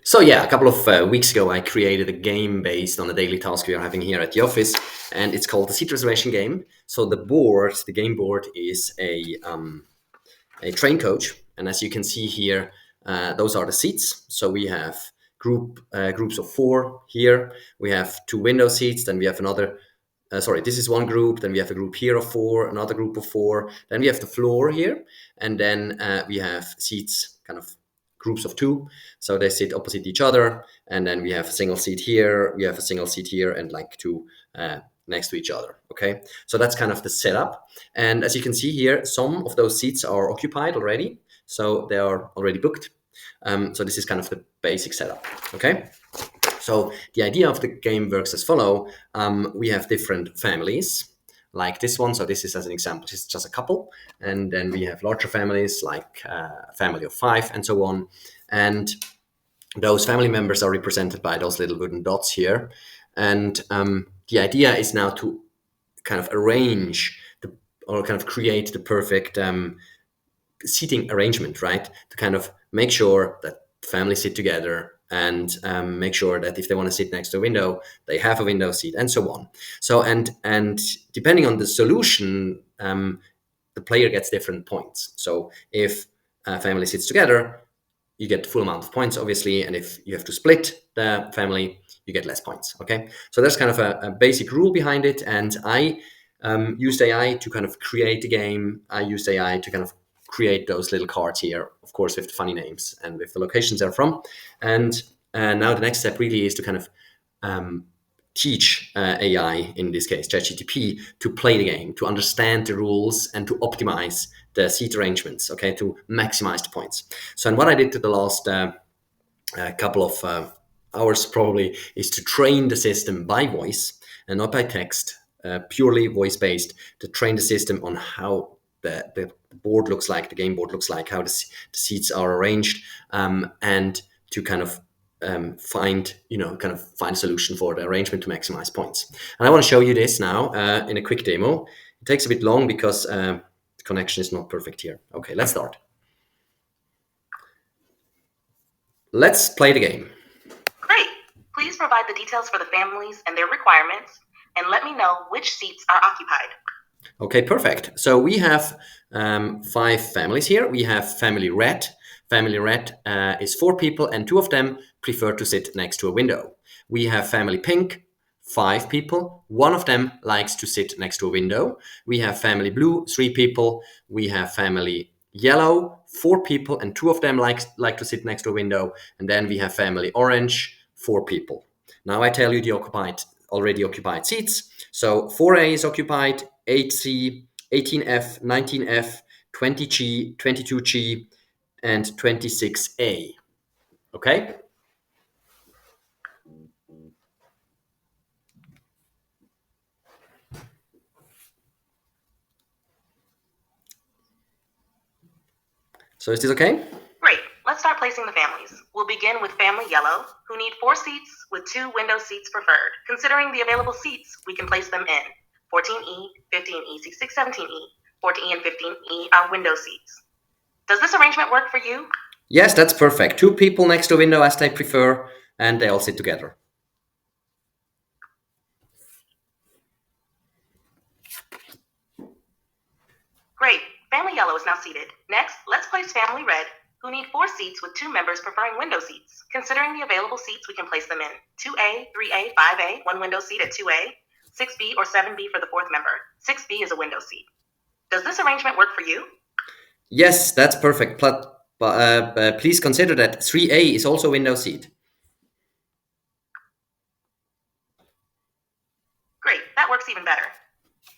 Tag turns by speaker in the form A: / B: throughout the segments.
A: So yeah, a couple of weeks ago, I created a game based on a daily task we are having here at the office, and it's called the Seat Reservation Game. So the game board, is a train coach, and as you can see here, those are the seats. So we have groups of four here. We have two window seats. Then we have another. Sorry, this is one group. Then we have a group here of four, another group of four. Then we have the floor here, and then we have seats, kind of groups of two. So they sit opposite each other, and then we have a single seat here. We have a single seat here, and like two next to each other. Okay, so that's kind of the setup. And as you can see here, some of those seats are occupied already, so they are already booked. So this is kind of the basic setup. Okay. So the idea of the game works as follow. We have different families, like this one. So this is, as an example, this is just a couple, and then we have larger families, like a family of five, and so on. And those family members are represented by those little wooden dots here. And the idea is now to kind of or kind of create the perfect seating arrangement, right? To kind of make sure that families sit together, and make sure that if they want to sit next to a window, they have a window seat, and so on. So and depending on the solution, the player gets different points. So if a family sits together, you get the full amount of points, obviously, and if you have to split the family, you get less points. Okay, so there's kind of a basic rule behind it, and I used AI to kind of create the game. I used AI to kind of create those little cards here, of course, with the funny names and with the locations they're from. And now the next step really is to kind of teach AI, in this case ChatGTP, to play the game, to understand the rules, and to optimize the seat arrangements, okay, to maximize the points. So, and what I did to the last couple of hours probably is to train the system by voice and not by text, purely voice-based, to train the system on how the board looks like, the game board looks like, how the seats are arranged, and to kind of find a solution for the arrangement to maximize points. And I want to show you this now in a quick demo. It takes a bit long because the connection is not perfect here. Okay, let's start. Let's play the game.
B: Great. Please provide the details for the families and their requirements, and let me know which seats are occupied.
A: Okay, perfect. So we have 5 families here. We have family red. Family red is 4 people, and 2 of them prefer to sit next to a window. We have family pink, 5 people. 1 of them likes to sit next to a window. We have family blue, 3 people. We have family yellow, 4 people, and 2 of them like to sit next to a window. And then we have family orange, 4 people. Now I tell you the already occupied seats. So 4A is occupied, 8C, 18F, 19F, 20G, 22G, and 26A. Okay? So is this okay?
B: Great. Let's start placing the families. We'll begin with family yellow, who need 4 seats with 2 window seats preferred. Considering the available seats, we can place them in 14E, 15E, 16, 17E. 14E and 15E are window seats. Does this arrangement work for you?
A: Yes, that's perfect. 2 people next to a window as they prefer, and they all sit together.
B: Great. Family yellow is now seated. Next, let's place family red, who need 4 seats with 2 members preferring window seats. Considering the available seats, we can place them in 2A, 3A, 5A, 1 window seat at 2A, 6B or 7B for the 4th member. 6B is a window seat. Does this arrangement work for you?
A: Yes, that's perfect. But please consider that 3A is also a window seat.
B: Great, that works even better.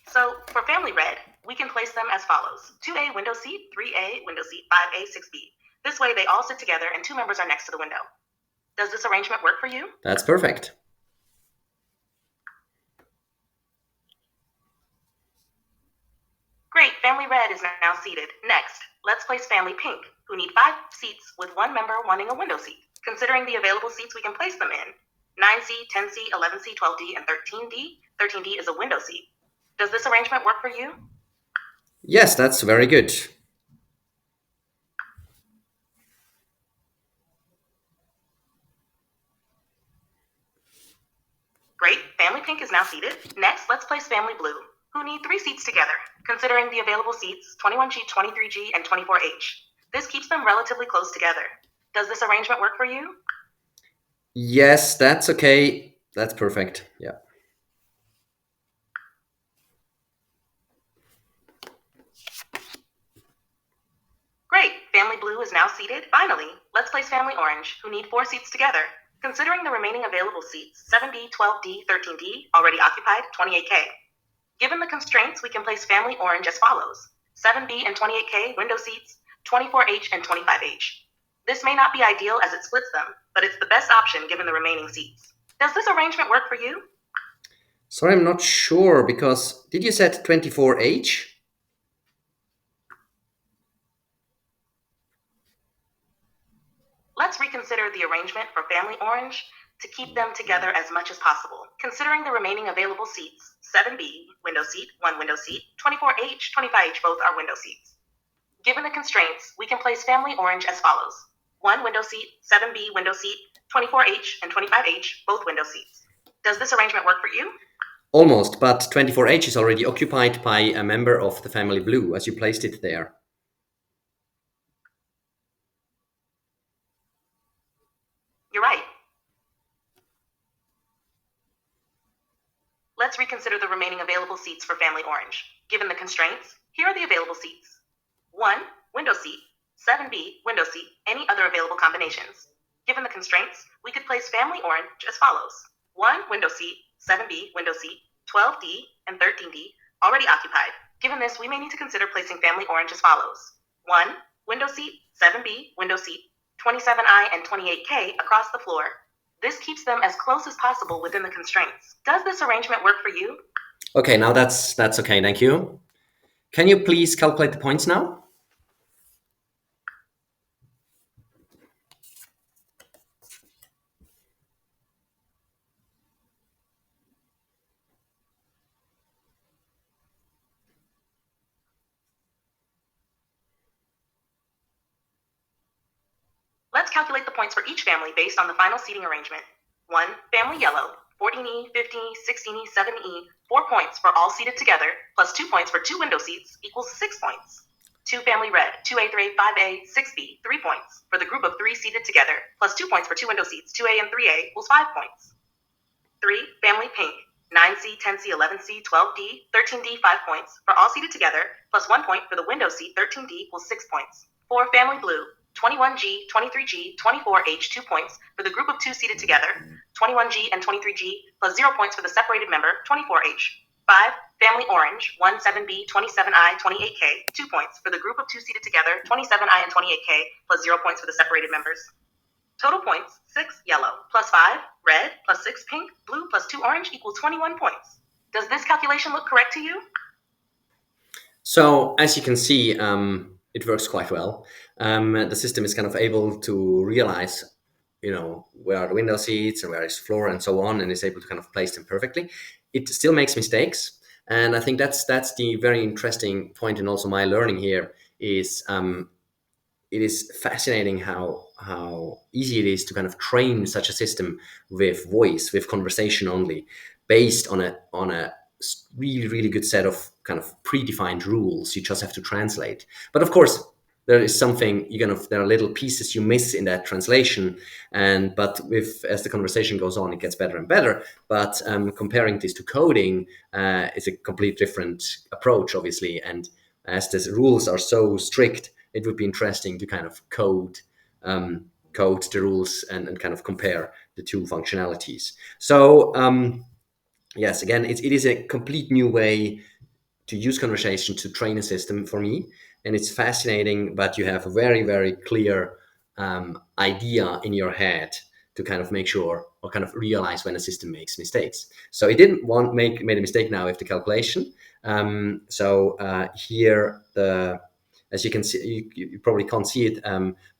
B: So for family red, we can place them as follows. 2A window seat, 3A window seat, 5A, 6B. This way they all sit together and 2 members are next to the window. Does this arrangement work for you?
A: That's perfect.
B: Great, family red is now seated. Next, let's place family pink, who need 5 seats with 1 member wanting a window seat. Considering the available seats, we can place them in 9C, 10C, 11C, 12D, and 13D. 13D is a window seat. Does this arrangement work for you?
A: Yes, that's very good.
B: Great, family pink is now seated. Next, let's place family blue, who need 3 seats together, considering the available seats 21G, 23G, and 24H. This keeps them relatively close together. Does this arrangement work for you?
A: Yes, that's okay. That's perfect. Yeah.
B: Great, family blue is now seated. Finally, let's place family orange, who need 4 seats together, considering the remaining available seats 7B, 12D, 13D, already occupied, 28K. Given the constraints, we can place family orange as follows: 7B and 28K window seats, 24H and 25H. This may not be ideal as it splits them, but it's the best option given the remaining seats. Does this arrangement work for you?
A: Sorry, I'm not sure because did you set 24H?
B: Let's reconsider the arrangement for family orange to keep them together as much as possible. Considering the remaining available seats, 7B, window seat, 1 window seat, 24H, 25H, both are window seats. Given the constraints, we can place family orange as follows: 1 window seat, 7B window seat, 24H, and 25H, both window seats. Does this arrangement work for you?
A: Almost, but 24H is already occupied by a member of the family blue as you placed it there.
B: You're right. Let's reconsider the remaining available seats for family orange. Given the constraints, here are the available seats: 1 window seat, 7B window seat, any other available combinations. Given the constraints, we could place family orange as follows: 1 window seat, 7B window seat, 12D, and 13D, already occupied. Given this, we may need to consider placing family orange as follows: 1 window seat, 7B window seat, 27I, and 28K across the floor. This keeps them as close as possible within the constraints. Does this arrangement work for you?
A: Okay, now that's okay, thank you. Can you please calculate the points now?
B: Let's calculate the points for each family based on the final seating arrangement. 1. Family yellow, 14E, 15E, 16E, 7E, 4 points for all seated together, plus 2 points for 2 window seats equals 6 points. 2. Family red, 2A, 3A, 5A, 6B, 3 points for the group of 3 seated together, plus 2 points for 2 window seats, 2A and 3A equals 5 points. 3. Family pink, 9C, 10C, 11C, 12D, 13D, 5 points for all seated together, plus 1 point for the window seat, 13D equals 6 points. 4. Family blue, 21G, 23G, 24H, 2 points for the group of 2 seated together, 21G and 23G, plus 0 points for the separated member, 24H. 5. Family orange, 17B, 27I, 28K, 2 points for the group of 2 seated together, 27I and 28K, plus 0 points for the separated members. Total points: 6 yellow, plus 5 red, plus 6 pink, blue, plus 2 orange equals 21 points. Does this calculation look correct to you?
A: So as you can see, it works quite well. The system is kind of able to realize, where are the window seats and where is the floor and so on, and is able to kind of place them perfectly. It still makes mistakes, and I think that's the very interesting point, and also my learning here is it is fascinating how easy it is to kind of train such a system with voice, with conversation only, based on a really really good set of kind of predefined rules. You just have to translate. But of course, there is something there are little pieces you miss in that translation, and but with as the conversation goes on, it gets better and better. But comparing this to coding is a complete different approach, obviously, and as the rules are so strict, it would be interesting to kind of code the rules and kind of compare the two functionalities. So yes, again, it is a complete new way to use conversation to train a system for me, and it's fascinating. But you have a very very clear idea in your head to kind of make sure or kind of realize when a system makes mistakes. So it didn't made a mistake now with the calculation. Here the as you can see, you probably can't see it,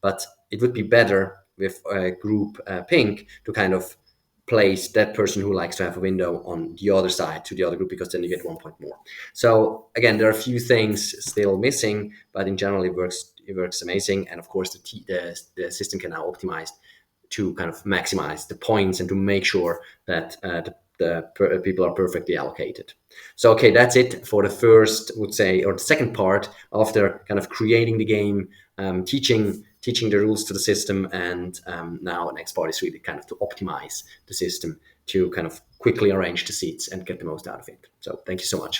A: but it would be better with group pink to kind of place that person who likes to have a window on the other side to the other group, because then you get 1 point more. So again, there are a few things still missing, but in general it works amazing. And of course the system can now optimize to kind of maximize the points and to make sure that people are perfectly allocated. So okay, that's it for the first, would say, or the second part after kind of creating the game, teaching the rules to the system, and now the next part is really kind of to optimize the system to kind of quickly arrange the seats and get the most out of it. So thank you so much.